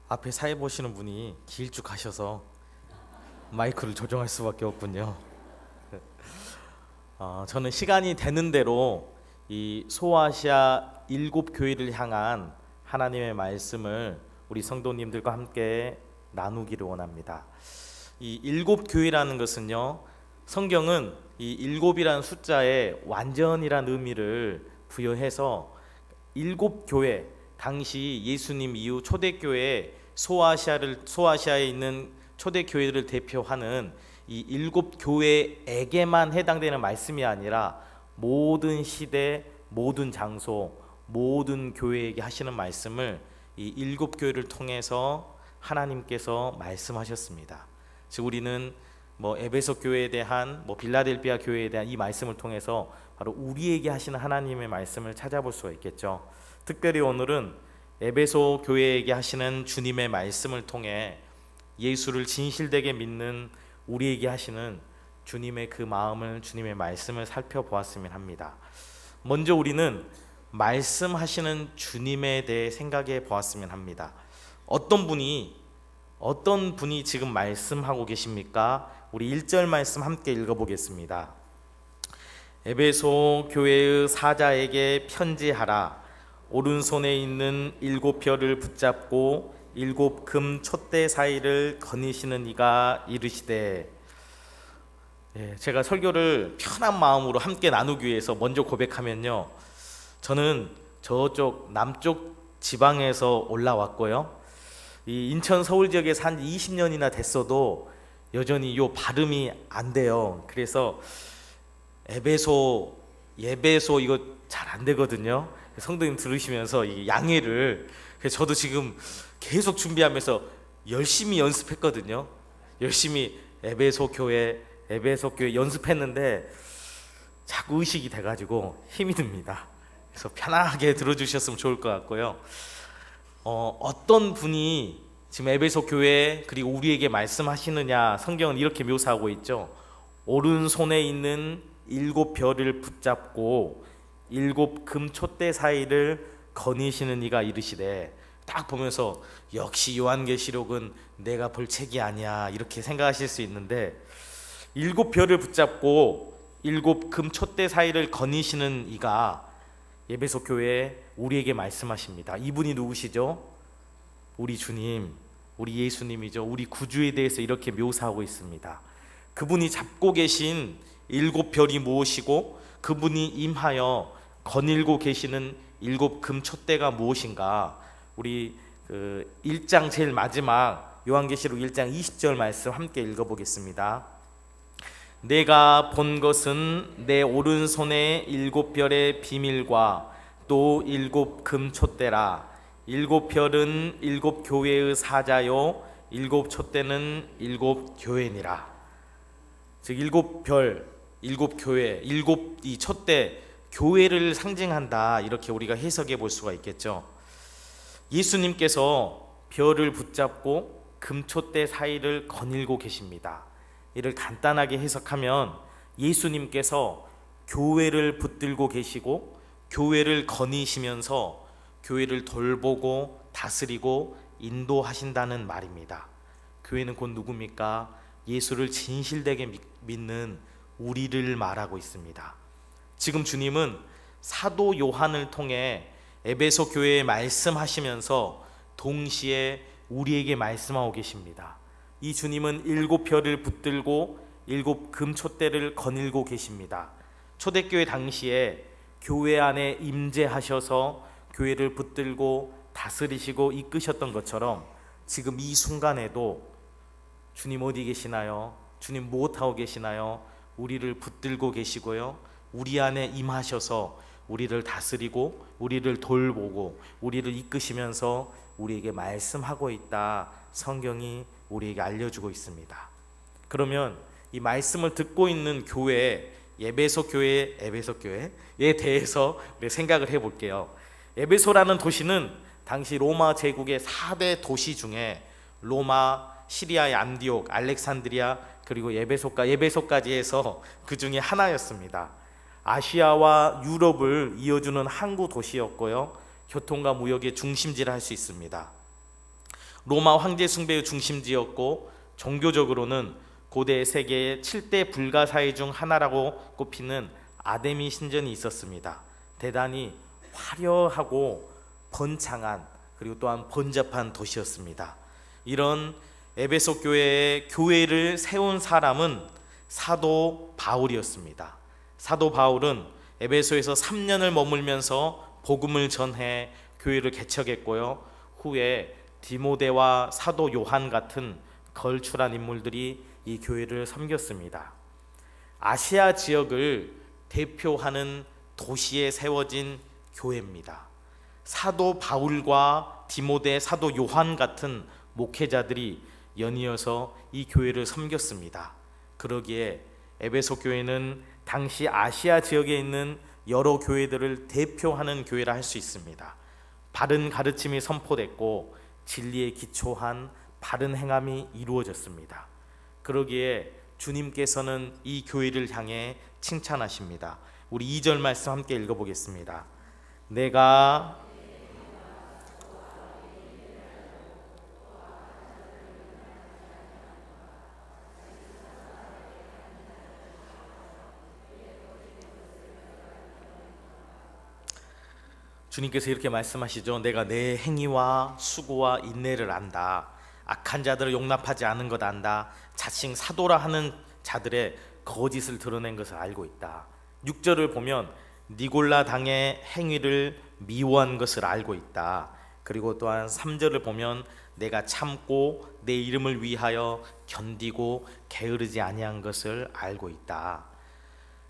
앞에 사회 보시는 분이 길쭉하셔서 마이크를 조정할 수밖에 없군요. 저는 시간이 되는 대로 이 소아시아 일곱 교회를 향한 하나님의 말씀을 우리 성도님들과 함께 나누기를 원합니다. 이 일곱 교회라는 것은요, 성경은 이 일곱이라는 숫자에 완전이라는 의미를 부여해서 일곱 교회, 당시 예수님 이후 초대교회 소아시아에 있는 초대교회를 대표하는 이 일곱 교회에게만 해당되는 말씀이 아니라 모든 시대, 모든 장소, 모든 교회에게 하시는 말씀을 이 일곱 교회를 통해서 하나님께서 말씀하셨습니다. 즉 우리는 에베소 교회에 대한 빌라델비아 교회에 대한 이 말씀을 통해서 바로 우리에게 하시는 하나님의 말씀을 찾아볼 수가 있겠죠. 특별히 오늘은 에베소 교회에게 하시는 주님의 말씀을 통해 예수를 진실되게 믿는 우리에게 하시는 주님의 그 마음을, 주님의 말씀을 살펴보았으면 합니다. 먼저 우리는 말씀하시는 주님에 대해 생각해 보았으면 합니다. 어떤 분이 지금 말씀하고 계십니까? 우리 1절 말씀 함께 읽어보겠습니다. 에베소 교회의 사자에게 편지하라. 오른손에 있는 일곱 별을 붙잡고 일곱 금 촛대 사이를 거니시는 이가 이르시되. 제가 설교를 편한 마음으로 함께 나누기 위해서 먼저 고백하면요, 저는 저쪽 남쪽 지방에서 올라왔고요, 이 인천 서울 지역에 산 20년이나 됐어도 여전히 요 발음이 안 돼요. 그래서 에베소, 예배소 이거 잘 안 되거든요. 성도님 들으시면서 이 양해를. 그래서 저도 지금 계속 준비하면서 열심히 연습했거든요. 열심히 에베소 교회 연습했는데 자꾸 의식이 돼가지고 힘이 듭니다. 그래서 편하게 들어주셨으면 좋을 것 같고요. 어떤 분이 지금 에베소 교회 그리고 우리에게 말씀하시느냐, 성경은 이렇게 묘사하고 있죠. 오른손에 있는 일곱 별을 붙잡고 일곱 금 촛대 사이를 거니시는 이가 이르시되. 딱 보면서 역시 요한계시록은 내가 볼 책이 아니야 이렇게 생각하실 수 있는데, 일곱 별을 붙잡고 일곱 금 촛대 사이를 거니시는 이가 에베소 교회에 우리에게 말씀하십니다. 이분이 누구시죠? 우리 주님, 우리 예수님이죠. 우리 구주에 대해서 이렇게 묘사하고 있습니다. 그분이 잡고 계신 일곱 별이 무엇이고 그분이 임하여 거닐고 계시는 일곱 금 촛대가 무엇인가? 우리 1장 제일 마지막 요한계시록 1장 20절 말씀 함께 읽어보겠습니다. 내가 본 것은 내 오른손에 일곱 별의 비밀과 또 일곱 금 촛대라. 일곱 별은 일곱 교회의 사자요 일곱 촛대는 일곱 교회니라. 즉 일곱 별, 일곱 교회, 일곱 이 촛대, 교회를 상징한다, 이렇게 우리가 해석해 볼 수가 있겠죠. 예수님께서 별을 붙잡고 금촛대 사이를 거닐고 계십니다. 이를 간단하게 해석하면 예수님께서 교회를 붙들고 계시고 교회를 거니시면서 교회를 돌보고 다스리고 인도하신다는 말입니다. 교회는 곧 누굽니까? 예수를 진실되게 믿는 우리를 말하고 있습니다. 지금 주님은 사도 요한을 통해 에베소 교회에 말씀하시면서 동시에 우리에게 말씀하고 계십니다. 이 주님은 일곱 별을 붙들고 일곱 금촛대를 거닐고 계십니다. 초대교회 당시에 교회 안에 임재하셔서 교회를 붙들고 다스리시고 이끄셨던 것처럼 지금 이 순간에도 주님 어디 계시나요? 주님 무엇하고 계시나요? 우리를 붙들고 계시고요, 우리 안에 임하셔서 우리를 다스리고 우리를 돌보고 우리를 이끄시면서 우리에게 말씀하고 있다, 성경이 우리에게 알려주고 있습니다. 그러면 이 말씀을 듣고 있는 교회, 에베소 교회에 대해서 우리 생각을 해볼게요. 에베소라는 도시는 당시 로마 제국의 4대 도시 중에 로마, 시리아의 안디옥, 알렉산드리아, 그리고 예배소까지 해서 그 중에 하나였습니다. 아시아와 유럽을 이어주는 항구 도시였고요, 교통과 무역의 중심지라 할 수 있습니다. 로마 황제 숭배의 중심지였고 종교적으로는 고대 세계의 7대 불가사의 중 하나라고 꼽히는 아데미 신전이 있었습니다. 대단히 화려하고 번창한 그리고 또한 번잡한 도시였습니다. 이런 에베소 교회의 교회를 세운 사람은 사도 바울이었습니다. 사도 바울은 에베소에서 3년을 머물면서 복음을 전해 교회를 개척했고요. 후에 디모데와 사도 요한 같은 걸출한 인물들이 이 교회를 섬겼습니다. 아시아 지역을 대표하는 도시에 세워진 교회입니다. 사도 바울과 디모데, 사도 요한 같은 목회자들이 연이어서 이 교회를 섬겼습니다. 그러기에 에베소 교회는 당시 아시아 지역에 있는 여러 교회들을 대표하는 교회라 할 수 있습니다. 바른 가르침이 선포됐고 진리에 기초한 바른 행함이 이루어졌습니다. 그러기에 주님께서는 이 교회를 향해 칭찬하십니다. 우리 2절 말씀 함께 읽어보겠습니다. 내가 주님께서 이렇게 말씀하시죠. 내가 내 행위와 수고와 인내를 안다. 악한 자들을 용납하지 않은 것 안다. 자칭 사도라 하는 자들의 거짓을 드러낸 것을 알고 있다. 6절을 보면 니골라 당의 행위를 미워한 것을 알고 있다. 그리고 또한 3절을 보면 내가 참고 내 이름을 위하여 견디고 게으르지 아니한 것을 알고 있다.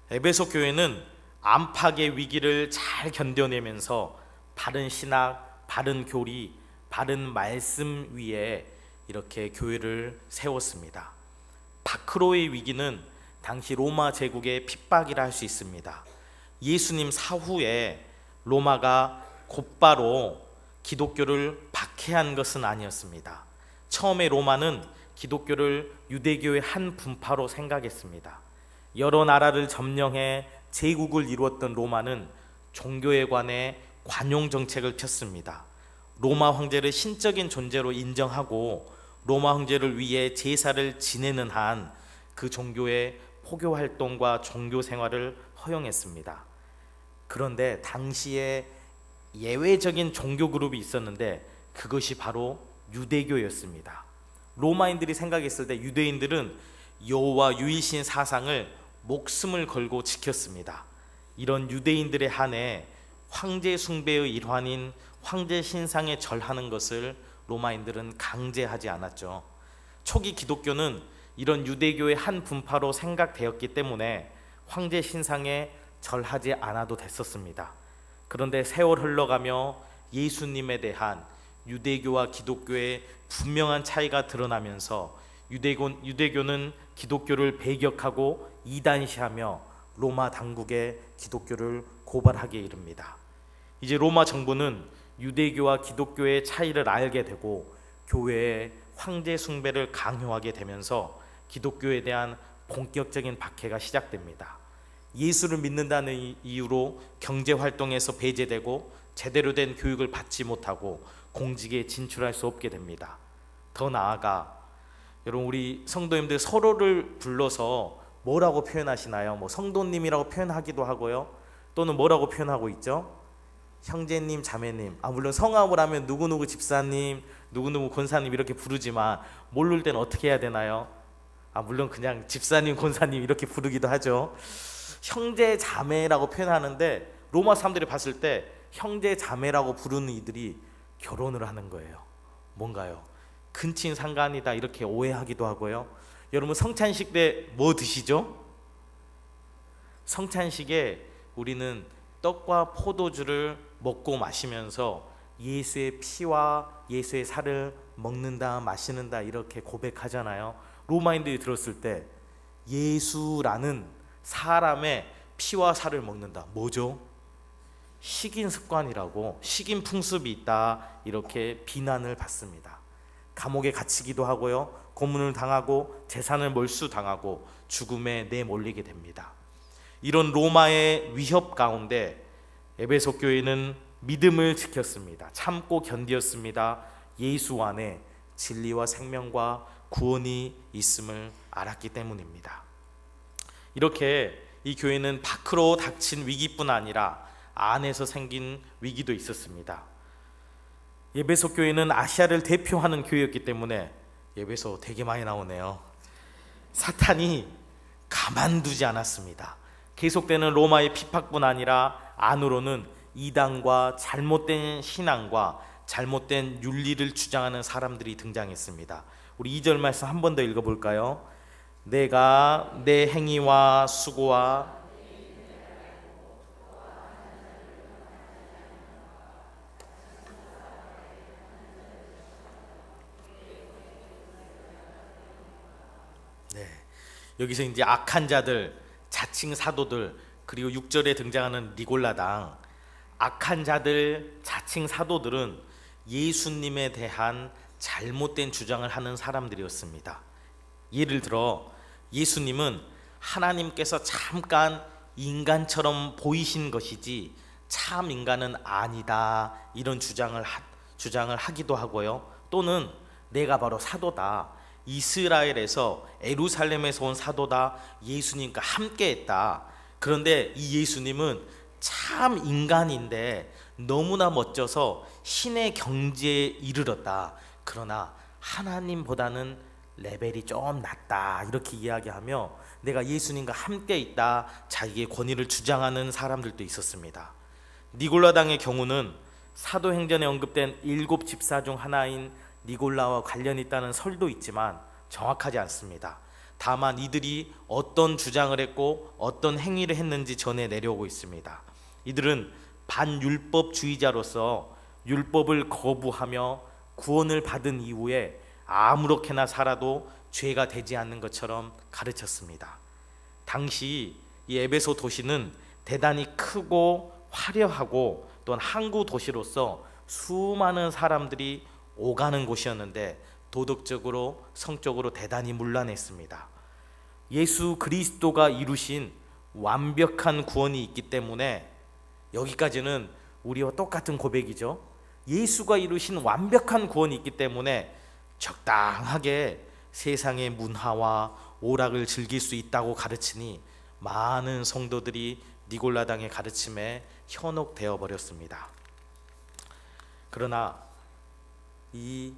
에베소 교회는 안팎의 위기를 잘 견뎌내면서 바른 신학, 바른 교리, 바른 말씀 위에 이렇게 교회를 세웠습니다. 바크로의 위기는 당시 로마 제국의 핍박이라 할 수 있습니다. 예수님 사후에 로마가 곧바로 기독교를 박해한 것은 아니었습니다. 처음에 로마는 기독교를 유대교의 한 분파로 생각했습니다. 여러 나라를 점령해 제국을 이루었던 로마는 종교에 관해 관용 정책을 폈습니다. 로마 황제를 신적인 존재로 인정하고 로마 황제를 위해 제사를 지내는 한 그 종교의 포교 활동과 종교 생활을 허용했습니다. 그런데 당시에 예외적인 종교 그룹이 있었는데 그것이 바로 유대교였습니다. 로마인들이 생각했을 때 유대인들은 여호와 유일신 사상을 목숨을 걸고 지켰습니다. 이런 유대인들에 한해 황제 숭배의 일환인 황제 신상에 절하는 것을 로마인들은 강제하지 않았죠. 초기 기독교는 이런 유대교의 한 분파로 생각되었기 때문에 황제 신상에 절하지 않아도 됐었습니다. 그런데 세월 흘러가며 예수님에 대한 유대교와 기독교의 분명한 차이가 드러나면서 유대교는 기독교를 배격하고 이단시하며 로마 당국에 기독교를 고발하게 이릅니다. 이제 로마 정부는 유대교와 기독교의 차이를 알게 되고 교회의 황제 숭배를 강요하게 되면서 기독교에 대한 본격적인 박해가 시작됩니다. 예수를 믿는다는 이유로 경제 활동에서 배제되고 제대로 된 교육을 받지 못하고 공직에 진출할 수 없게 됩니다. 더 나아가 여러분 우리 성도님들 서로를 불러서 뭐라고 표현하시나요? 뭐 성도님이라고 표현하기도 하고요. 또는 뭐라고 표현하고 있죠? 형제님, 자매님. 물론 성함을 하면 누구누구 집사님, 누구누구 권사님 이렇게 부르지만 모를 때는 어떻게 해야 되나요? 물론 그냥 집사님, 권사님 이렇게 부르기도 하죠. 형제, 자매라고 표현하는데 로마 사람들이 봤을 때 형제, 자매라고 부르는 이들이 결혼을 하는 거예요. 뭔가요? 근친 상간이다 이렇게 오해하기도 하고요. 여러분 성찬식 때 뭐 드시죠? 성찬식에 우리는 떡과 포도주를 먹고 마시면서 예수의 피와 예수의 살을 먹는다 마시는다 이렇게 고백하잖아요. 로마인들이 들었을 때 예수라는 사람의 피와 살을 먹는다. 뭐죠? 식인 습관이라고, 식인 풍습이 있다 이렇게 비난을 받습니다. 감옥에 갇히기도 하고요. 고문을 당하고 재산을 몰수당하고 죽음에 내몰리게 됩니다. 이런 로마의 위협 가운데 에베소 교회는 믿음을 지켰습니다. 참고 견디었습니다. 예수 안에 진리와 생명과 구원이 있음을 알았기 때문입니다. 이렇게 이 교회는 밖으로 닥친 위기뿐 아니라 안에서 생긴 위기도 있었습니다. 예배소 교회는 아시아를 대표하는 교회였기 때문에, 예배소 되게 많이 나오네요. 사탄이 가만두지 않았습니다. 계속되는 로마의 핍박뿐 아니라 안으로는 이단과 잘못된 신앙과 잘못된 윤리를 주장하는 사람들이 등장했습니다. 우리 2절 말씀 한 번 더 읽어볼까요? 내가 내 행위와 수고와 여기서 이제 악한 자들, 자칭 사도들, 그리고 6절에 등장하는 니골라당, 악한 자들, 자칭 사도들은 예수님에 대한 잘못된 주장을 하는 사람들이었습니다. 예를 들어 예수님은 하나님께서 잠깐 인간처럼 보이신 것이지 참 인간은 아니다, 이런 주장을 하기도 하고요. 또는 내가 바로 사도다, 이스라엘에서 예루살렘에서 온 사도다, 예수님과 함께했다. 그런데 이 예수님은 참 인간인데 너무나 멋져서 신의 경지에 이르렀다. 그러나 하나님보다는 레벨이 좀 낮다, 이렇게 이야기하며 내가 예수님과 함께 있다, 자기의 권위를 주장하는 사람들도 있었습니다. 니골라당의 경우는 사도행전에 언급된 7 집사 중 하나인 니골라와 관련이 있다는 설도 있지만 정확하지 않습니다. 다만 이들이 어떤 주장을 했고 어떤 행위를 했는지 전해 내려오고 있습니다. 이들은 반율법주의자로서 율법을 거부하며 구원을 받은 이후에 아무렇게나 살아도 죄가 되지 않는 것처럼 가르쳤습니다. 당시 이 에베소 도시는 대단히 크고 화려하고 또한 항구 도시로서 수많은 사람들이 오가는 곳이었는데 도덕적으로 성적으로 대단히 문란했습니다. 예수 그리스도가 이루신 완벽한 구원이 있기 때문에, 여기까지는 우리와 똑같은 고백이죠. 예수가 이루신 완벽한 구원이 있기 때문에 적당하게 세상의 문화와 오락을 즐길 수 있다고 가르치니 많은 성도들이 니골라당의 가르침에 현혹되어 버렸습니다. 그러나 이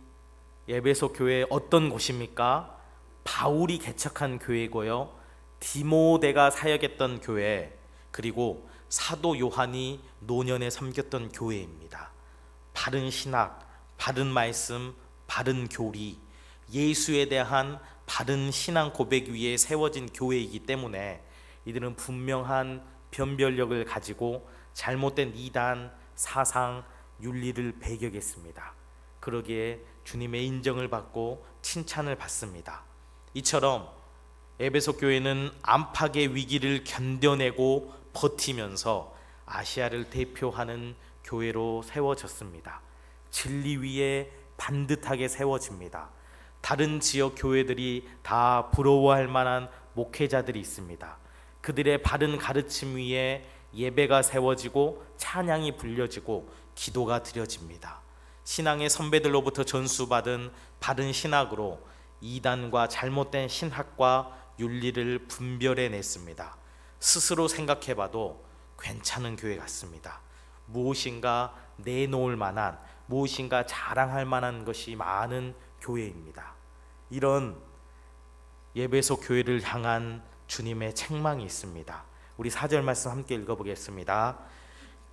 에베소 교회 어떤 곳입니까? 바울이 개척한 교회고요, 디모데가 사역했던 교회, 그리고 사도 요한이 노년에 섬겼던 교회입니다. 바른 신학, 바른 말씀, 바른 교리, 예수에 대한 바른 신앙 고백 위에 세워진 교회이기 때문에 이들은 분명한 변별력을 가지고 잘못된 이단, 사상, 윤리를 배격했습니다. 그러기에 주님의 인정을 받고 칭찬을 받습니다. 이처럼 에베소 교회는 안팎의 위기를 견뎌내고 버티면서 아시아를 대표하는 교회로 세워졌습니다. 진리 위에 반듯하게 세워집니다. 다른 지역 교회들이 다 부러워할 만한 목회자들이 있습니다. 그들의 바른 가르침 위에 예배가 세워지고 찬양이 불려지고 기도가 드려집니다. 신앙의 선배들로부터 전수받은 바른 신학으로 이단과 잘못된 신학과 윤리를 분별해냈습니다. 스스로 생각해봐도 괜찮은 교회 같습니다. 무엇인가 내놓을 만한, 무엇인가 자랑할 만한 것이 많은 교회입니다. 이런 에베소 교회를 향한 주님의 책망이 있습니다. 우리 4절 말씀 함께 읽어보겠습니다.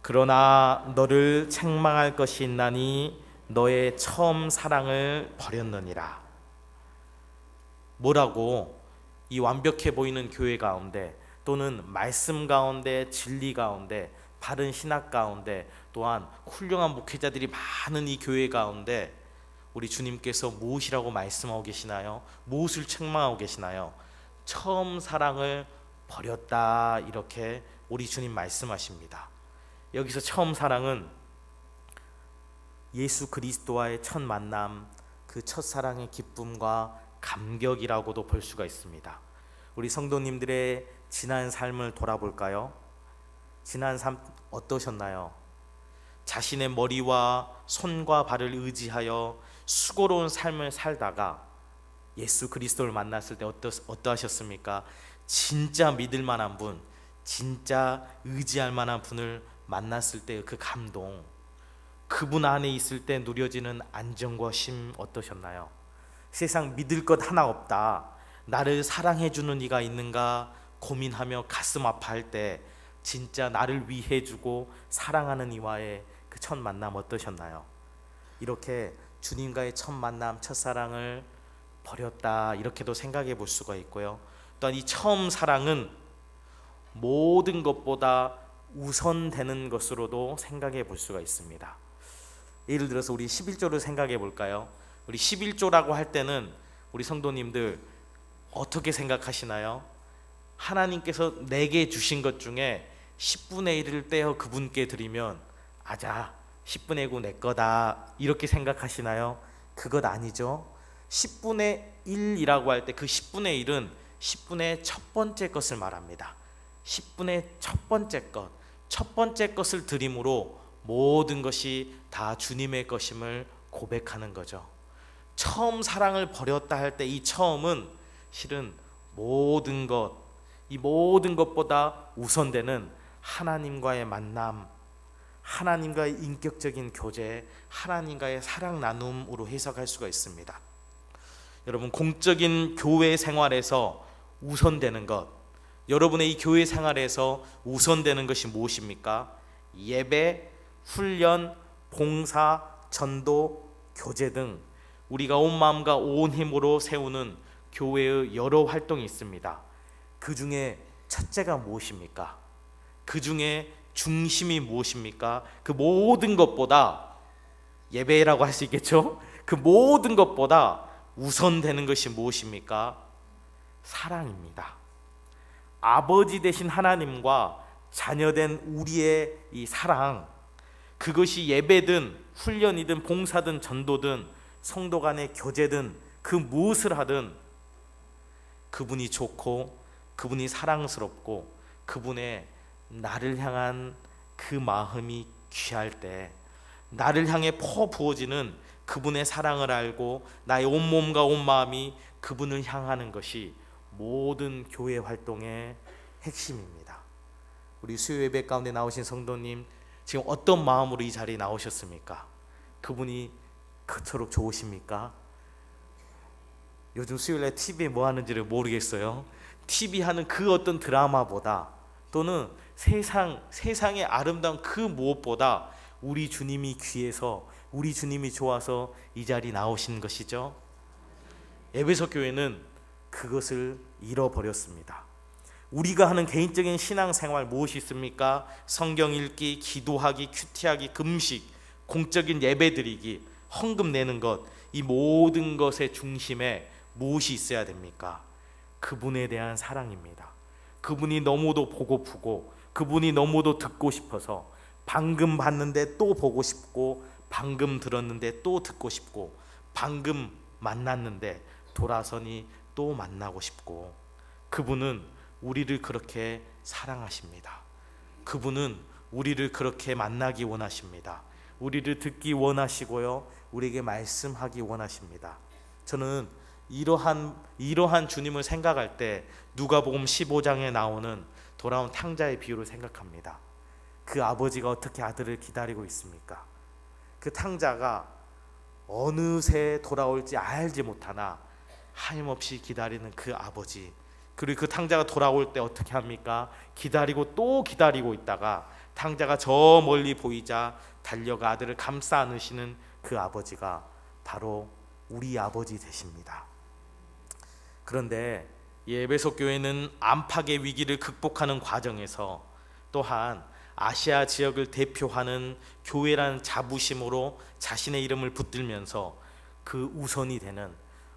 그러나 너를 책망할 것이 있나니 너의 처음 사랑을 버렸느니라. 뭐라고? 이 완벽해 보이는 교회 가운데, 또는 말씀 가운데, 진리 가운데, 바른 신학 가운데, 또한 훌륭한 목회자들이 많은 이 교회 가운데 우리 주님께서 무엇이라고 말씀하고 계시나요? 무엇을 책망하고 계시나요? 처음 사랑을 버렸다, 이렇게 우리 주님 말씀하십니다. 여기서 처음 사랑은 예수 그리스도와의 첫 만남, 그 첫사랑의 기쁨과 감격이라고도 볼 수가 있습니다. 우리 성도님들의 지난 삶을 돌아볼까요? 지난 삶 어떠셨나요? 자신의 머리와 손과 발을 의지하여 수고로운 삶을 살다가 예수 그리스도를 만났을 때 어떠하셨습니까? 진짜 믿을 만한 분, 진짜 의지할 만한 분을 만났을 때 그 감동, 그분 안에 있을 때 누려지는 안정과 쉼 어떠셨나요? 세상 믿을 것 하나 없다, 나를 사랑해 주는 이가 있는가 고민하며 가슴 아파할 때 진짜 나를 위해 주고 사랑하는 이와의 그 첫 만남 어떠셨나요? 이렇게 주님과의 첫 만남, 첫사랑을 버렸다, 이렇게도 생각해 볼 수가 있고요. 또한 이 처음 사랑은 모든 것보다 우선되는 것으로도 생각해 볼 수가 있습니다. 예를 들어서 우리 11조를 생각해 볼까요? 우리 11조라고 할 때는 우리 성도님들 어떻게 생각하시나요? 하나님께서 내게 주신 것 중에 10분의 1을 떼어 그분께 드리면 아자 10분의 9 내 거다, 이렇게 생각하시나요? 그것 아니죠. 10분의 1이라고 할 때 그 10분의 1은 10분의 첫 번째 것을 말합니다. 10분의 첫 번째 것, 첫 번째 것을 드림으로 모든 것이 다 주님의 것임을 고백하는 거죠. 처음 사랑을 버렸다 할 때 이 처음은 실은 모든 것, 이 모든 것보다 우선되는 하나님과의 만남, 하나님과의 인격적인 교제, 하나님과의 사랑 나눔으로 해석할 수가 있습니다. 여러분, 공적인 교회 생활에서 우선되는 것, 여러분의 이 교회 생활에서 우선되는 것이 무엇입니까? 예배, 훈련, 봉사, 전도, 교제 등 우리가 온 마음과 온 힘으로 세우는 교회의 여러 활동이 있습니다. 그 중에 첫째가 무엇입니까? 그 중에 중심이 무엇입니까? 그 모든 것보다, 예배라고 할 수 있겠죠? 그 모든 것보다 우선되는 것이 무엇입니까? 사랑입니다. 아버지 되신 하나님과 자녀된 우리의 이 사랑, 그것이 예배든 훈련이든 봉사든 전도든 성도 간의 교제든 그 무엇을 하든 그분이 좋고 그분이 사랑스럽고 그분의 나를 향한 그 마음이 귀할 때, 나를 향해 퍼부어지는 그분의 사랑을 알고 나의 온몸과 온 마음이 그분을 향하는 것이 모든 교회 활동의 핵심입니다. 우리 수요 예배 가운데 나오신 성도님, 지금 어떤 마음으로 이 자리에 나오셨습니까? 그분이 그토록 좋으십니까? 요즘 수요일에 TV에 뭐 하는지를 모르겠어요. TV 하는 그 어떤 드라마보다, 또는 세상의 아름다운 그 무엇보다 우리 주님이 귀해서, 우리 주님이 좋아서 이 자리에 나오신 것이죠. 에베소 교회는 그것을 잃어버렸습니다. 우리가 하는 개인적인 신앙생활 무엇이 있습니까? 성경 읽기, 기도하기, 큐티하기, 금식, 공적인 예배드리기, 헌금 내는 것, 이 모든 것의 중심에 무엇이 있어야 됩니까? 그분에 대한 사랑입니다. 그분이 너무도 보고프고 그분이 너무도 듣고 싶어서 방금 봤는데 또 보고 싶고, 방금 들었는데 또 듣고 싶고, 방금 만났는데 돌아서니 또 만나고 싶고, 그분은 우리를 그렇게 사랑하십니다. 그분은 우리를 그렇게 만나기 원하십니다. 우리를 듣기 원하시고요, 우리에게 말씀하기 원하십니다. 저는 이러한 주님을 생각할 때 누가복음 15장에 나오는 돌아온 탕자의 비유를 생각합니다. 그 아버지가 어떻게 아들을 기다리고 있습니까? 그 탕자가 어느새 돌아올지 알지 못하나 하염없이 기다리는 그 아버지, 그리고 그 탕자가 돌아올 때 어떻게 합니까? 기다리고 또 기다리고 있다가 탕자가 저 멀리 보이자 달려가 아들을 감싸 안으시는 그 아버지가 바로 우리 아버지 되십니다. 그런데 에베소 교회는 안팎의 위기를 극복하는 과정에서 또한 아시아 지역을 대표하는 교회라는 자부심으로 자신의 이름을 붙들면서 그 우선이 되는,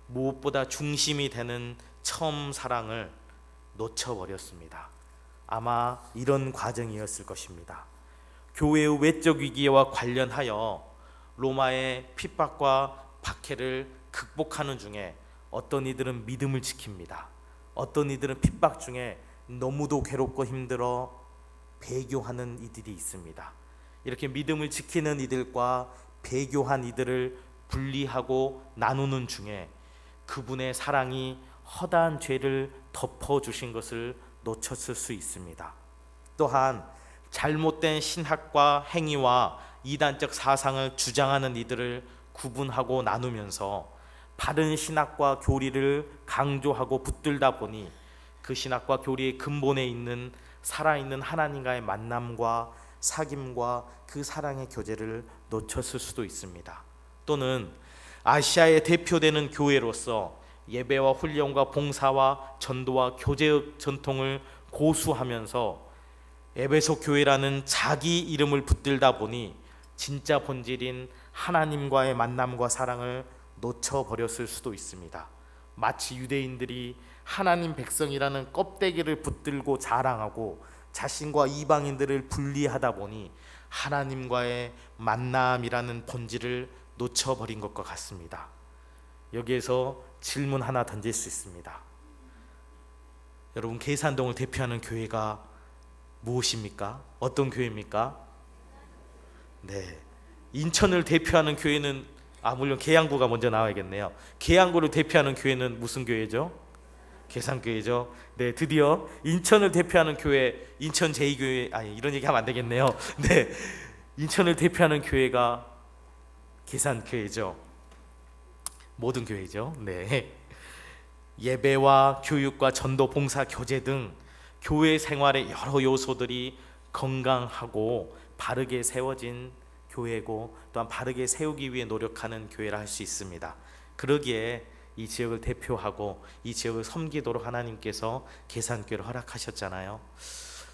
무엇보다 중심이 되는 처음 사랑을 놓쳐버렸습니다. 아마 이런 과정이었을 것입니다. 교회의 외적 위기와 관련하여 로마의 핍박과 박해를 극복하는 중에 어떤 이들은 믿음을 지킵니다. 어떤 이들은 핍박 중에 너무도 괴롭고 힘들어 배교하는 이들이 있습니다. 이렇게 믿음을 지키는 이들과 배교한 이들을 분리하고 나누는 중에 그분의 사랑이 허다한 죄를 덮어주신 것을 놓쳤을 수 있습니다. 또한 잘못된 신학과 행위와 이단적 사상을 주장하는 이들을 구분하고 나누면서 바른 신학과 교리를 강조하고 붙들다 보니 그 신학과 교리의 근본에 있는 살아있는 하나님과의 만남과 사귐과 그 사랑의 교제를 놓쳤을 수도 있습니다. 또는 아시아에 대표되는 교회로서 예배와 훈련과 봉사와 전도와 교제의 전통을 고수하면서 에베소 교회라는 자기 이름을 붙들다 보니 진짜 본질인 하나님과의 만남과 사랑을 놓쳐버렸을 수도 있습니다. 마치 유대인들이 하나님 백성이라는 껍데기를 붙들고 자랑하고 자신과 이방인들을 분리하다 보니 하나님과의 만남이라는 본질을 놓쳐버린 것과 같습니다. 여기에서 질문 하나 던질 수 있습니다. 여러분, 계산동을 대표하는 교회가 무엇입니까? 어떤 교회입니까? 네, 인천을 대표하는 교회는 물론 계양구가 먼저 나와야겠네요. 계양구를 대표하는 교회는 무슨 교회죠? 계산교회죠. 네, 드디어 인천을 대표하는 교회, 인천 제2교회, 이런 얘기하면 안 되겠네요. 네, 인천을 대표하는 교회가 계산교회죠. 모든 교회죠. 네, 예배와 교육과 전도, 봉사, 교제 등 교회 생활의 여러 요소들이 건강하고 바르게 세워진 교회고, 또한 바르게 세우기 위해 노력하는 교회라 할 수 있습니다. 그러기에 이 지역을 대표하고 이 지역을 섬기도록 하나님께서 계산교회를 허락하셨잖아요.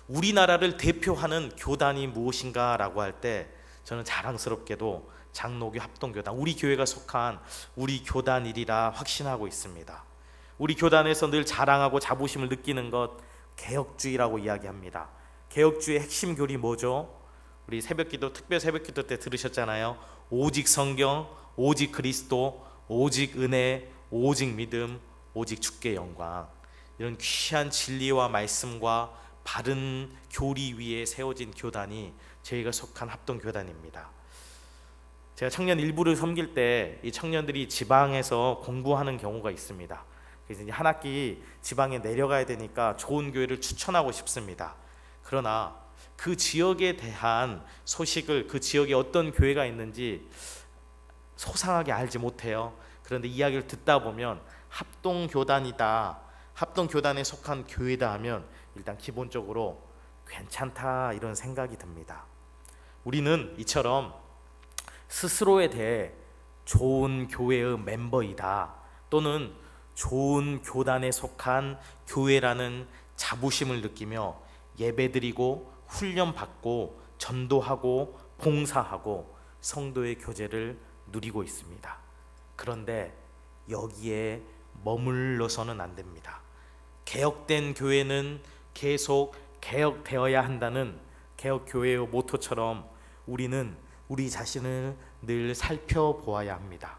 우리나라를 대표하는 교단이 무엇인가 라고 할 때 저는 자랑스럽게도 장로교 합동교단, 우리 교회가 속한 우리 교단이리라 확신하고 있습니다. 우리 교단에서 늘 자랑하고 자부심을 느끼는 것, 개혁주의라고 이야기합니다. 개혁주의의 핵심 교리 뭐죠? 우리 새벽기도, 특별 새벽기도 때 들으셨잖아요. 오직 성경, 오직 그리스도, 오직 은혜, 오직 믿음, 오직 주께 영광. 이런 귀한 진리와 말씀과 바른 교리 위에 세워진 교단이 저희가 속한 합동교단입니다. 제가 청년 일부를 섬길 때 이 청년들이 지방에서 공부하는 경우가 있습니다. 그래서 이제 한 학기 지방에 내려가야 되니까 좋은 교회를 추천하고 싶습니다. 그러나 그 지역에 대한 소식을, 그 지역에 어떤 교회가 있는지 소상하게 알지 못해요. 그런데 이야기를 듣다 보면 합동교단이다, 합동교단에 속한 교회다 하면 일단 기본적으로 괜찮다, 이런 생각이 듭니다. 우리는 이처럼 스스로에 대해 좋은 교회의 멤버이다, 또는 좋은 교단에 속한 교회라는 자부심을 느끼며 예배드리고 훈련받고 전도하고 봉사하고 성도의 교제를 누리고 있습니다. 그런데 여기에 머물러서는 안 됩니다. 개혁된 교회는 계속 개혁되어야 한다는 개혁교회의 모토처럼 우리는 우리 자신을 늘 살펴보아야 합니다.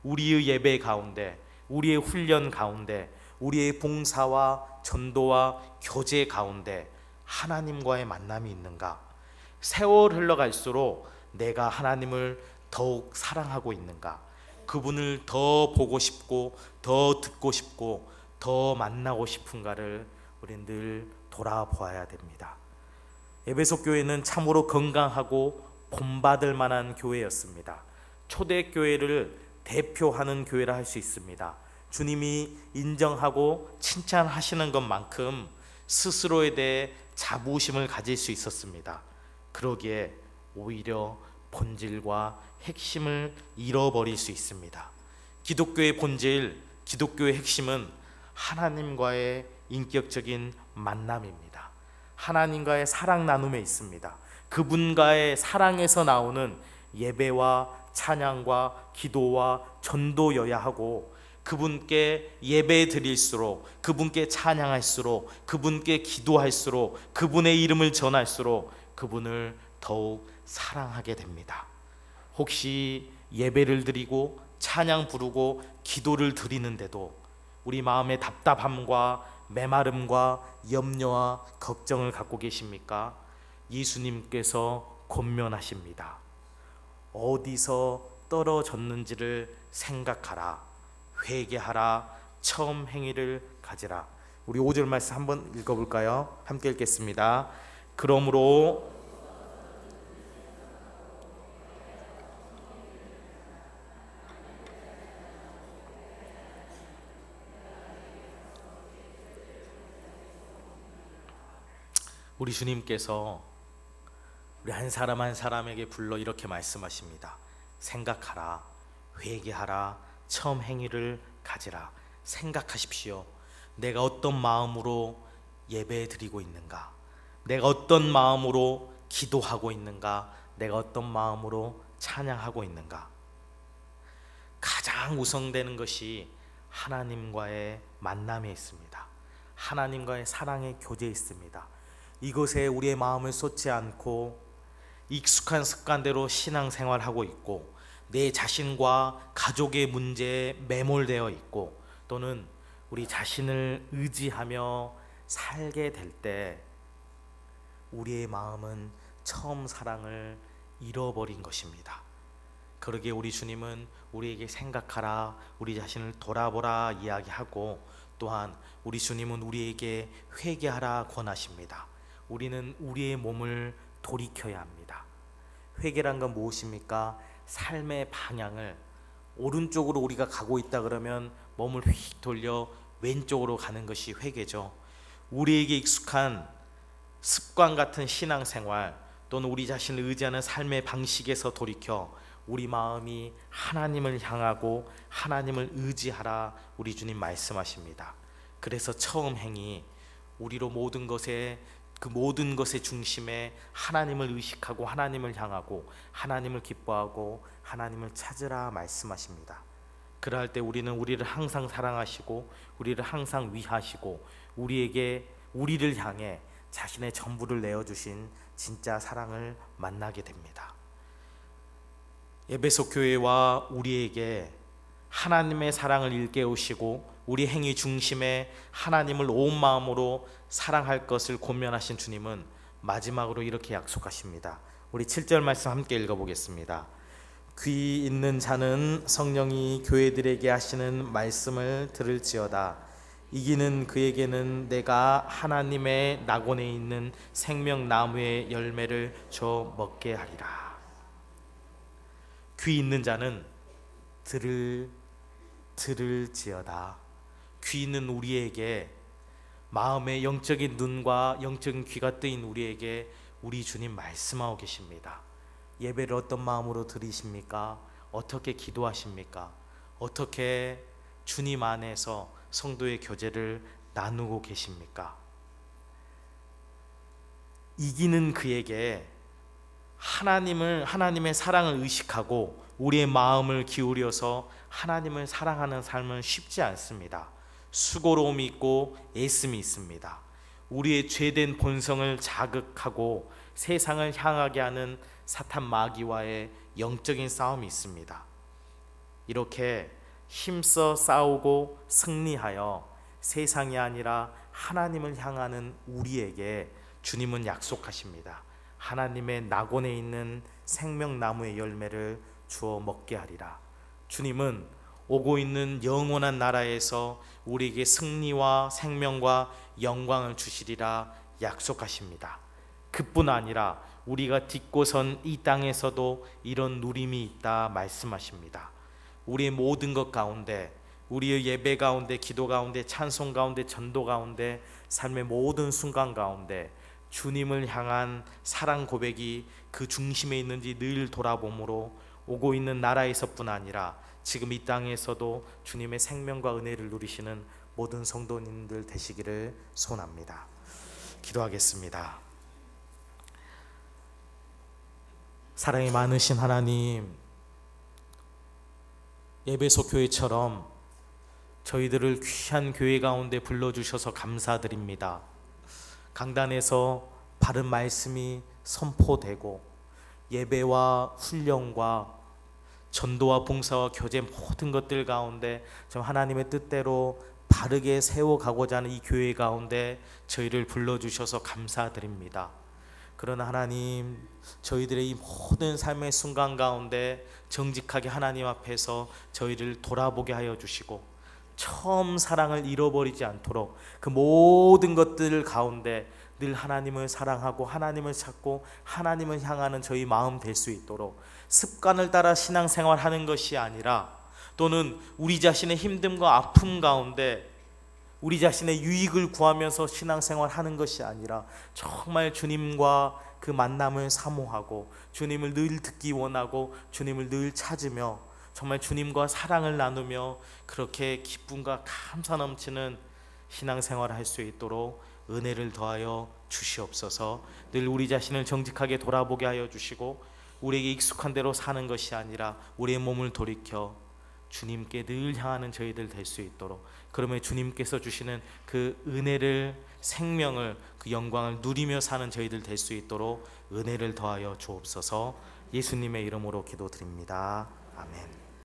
우리의 예배 가운데, 우리의 훈련 가운데, 우리의 봉사와 전도와 교제 가운데 하나님과의 만남이 있는가? 세월 흘러갈수록 내가 하나님을 더욱 사랑하고 있는가? 그분을 더 보고 싶고 더 듣고 싶고 더 만나고 싶은가를 우리는 늘 돌아보아야 됩니다. 에베소 교회는 참으로 건강하고 본받을 만한 교회였습니다. 초대교회를 대표하는 교회라 할 수 있습니다. 주님이 인정하고 칭찬하시는 것만큼 스스로에 대해 자부심을 가질 수 있었습니다. 그러기에 오히려 본질과 핵심을 잃어버릴 수 있습니다. 기독교의 본질, 기독교의 핵심은 하나님과의 인격적인 만남입니다. 하나님과의 사랑 나눔에 있습니다. 그분과의 사랑에서 나오는 예배와 찬양과 기도와 전도여야 하고, 그분께 예배 드릴수록, 그분께 찬양할수록, 그분께 기도할수록, 그분의 이름을 전할수록 그분을 더욱 사랑하게 됩니다. 혹시 예배를 드리고 찬양 부르고 기도를 드리는데도 우리 마음의 답답함과 메마름과 염려와 걱정을 갖고 계십니까? 예수님께서 권면하십니다. 어디서 떨어졌는지를 생각하라. 회개하라. 처음 행위를 가지라. 우리 5절 말씀 한번 읽어볼까요? 함께 읽겠습니다. 그러므로 우리 주님께서 우리 한 사람 한 사람에게 불러 이렇게 말씀하십니다. 생각하라. 회개하라. 처음 행위를 가지라. 생각하십시오. 내가 어떤 마음으로 예배 드리고 있는가? 내가 어떤 마음으로 기도하고 있는가? 내가 어떤 마음으로 찬양하고 있는가? 가장 우선되는 것이 하나님과의 만남에 있습니다. 하나님과의 사랑의 교제에 있습니다. 이것에 우리의 마음을 쏟지 않고 익숙한 습관대로 신앙생활하고 있고 내 자신과 가족의 문제에 매몰되어 있고 또는 우리 자신을 의지하며 살게 될 때 우리의 마음은 처음 사랑을 잃어버린 것입니다. 그러기에 우리 주님은 우리에게 생각하라, 우리 자신을 돌아보라 이야기하고 또한 우리 주님은 우리에게 회개하라 권하십니다. 우리는 우리의 몸을 돌이켜야 합니다. 회개란 건 무엇입니까? 삶의 방향을 오른쪽으로 우리가 가고 있다 그러면 몸을 휙 돌려 왼쪽으로 가는 것이 회개죠. 우리에게 익숙한 습관 같은 신앙생활 또는 우리 자신을 의지하는 삶의 방식에서 돌이켜 우리 마음이 하나님을 향하고 하나님을 의지하라 우리 주님 말씀하십니다. 그래서 처음 행위 우리로 모든 것의 중심에 하나님을 의식하고 하나님을 향하고 하나님을 기뻐하고 하나님을 찾으라 말씀하십니다. 그럴 때 우리는 우리를 항상 사랑하시고 우리를 항상 위하시고 우리를 향해 자신의 전부를 내어주신 진짜 사랑을 만나게 됩니다. 에베소 교회와 우리에게 하나님의 사랑을 일깨우시고 우리 행위 중심에 하나님을 온 마음으로 사랑할 것을 권면하신 주님은 마지막으로 이렇게 약속하십니다. 우리 7절 말씀 함께 읽어보겠습니다. 귀 있는 자는 성령이 교회들에게 하시는 말씀을 들을지어다. 이기는 그에게는 내가 하나님의 낙원에 있는 생명나무의 열매를 줘 먹게 하리라. 귀 있는 자는 들을지어다. 귀 있는 우리에게 마음의 영적인 눈과 영적인 귀가 뜨인 우리에게 우리 주님 말씀하고 계십니다. 예배를 어떤 마음으로 드리십니까? 어떻게 기도하십니까? 어떻게 주님 안에서 성도의 교제를 나누고 계십니까? 이기는 그에게 하나님의 사랑을 의식하고 우리의 마음을 기울여서 하나님을 사랑하는 삶은 쉽지 않습니다. 수고로움이 있고 애씀이 있습니다. 우리의 죄된 본성을 자극하고 세상을 향하게 하는 사탄 마귀와의 영적인 싸움이 있습니다. 이렇게 힘써 싸우고 승리하여 세상이 아니라 하나님을 향하는 우리에게 주님은 약속하십니다. 하나님의 낙원에 있는 생명나무의 열매를 주어 먹게 하리라. 주님은 오고 있는 영원한 나라에서 우리에게 승리와 생명과 영광을 주시리라 약속하십니다. 그뿐 아니라 우리가 딛고 선 이 땅에서도 이런 누림이 있다 말씀하십니다. 우리의 모든 것 가운데, 우리의 예배 가운데, 기도 가운데, 찬송 가운데, 전도 가운데, 삶의 모든 순간 가운데 주님을 향한 사랑 고백이 그 중심에 있는지 늘 돌아봄으로 오고 있는 나라에서뿐 아니라 지금 이 땅에서도 주님의 생명과 은혜를 누리시는 모든 성도님들 되시기를 소원합니다. 기도하겠습니다. 사랑이 많으신 하나님, 에베소 교회처럼 저희들을 귀한 교회 가운데 불러주셔서 감사드립니다. 강단에서 바른 말씀이 선포되고 예배와 훈련과 전도와 봉사와 교제 모든 것들 가운데 좀 하나님의 뜻대로 바르게 세워가고자 하는 이 교회 가운데 저희를 불러주셔서 감사드립니다. 그러나 하나님, 저희들의 이 모든 삶의 순간 가운데 정직하게 하나님 앞에서 저희를 돌아보게 하여 주시고, 처음 사랑을 잃어버리지 않도록 그 모든 것들 가운데 늘 하나님을 사랑하고 하나님을 찾고 하나님을 향하는 저희 마음 될 수 있도록, 습관을 따라 신앙생활하는 것이 아니라, 또는 우리 자신의 힘듦과 아픔 가운데 우리 자신의 유익을 구하면서 신앙생활하는 것이 아니라, 정말 주님과 그 만남을 사모하고 주님을 늘 듣기 원하고 주님을 늘 찾으며 정말 주님과 사랑을 나누며 그렇게 기쁨과 감사 넘치는 신앙생활을 할 수 있도록 은혜를 더하여 주시옵소서. 늘 우리 자신을 정직하게 돌아보게 하여 주시고, 우리에게 익숙한 대로 사는 것이 아니라 우리의 몸을 돌이켜 주님께 늘 향하는 저희들 될 수 있도록, 그러면 주님께서 주시는 그 은혜를, 생명을, 그 영광을 누리며 사는 저희들 될 수 있도록 은혜를 더하여 주옵소서. 예수님의 이름으로 기도드립니다. 아멘.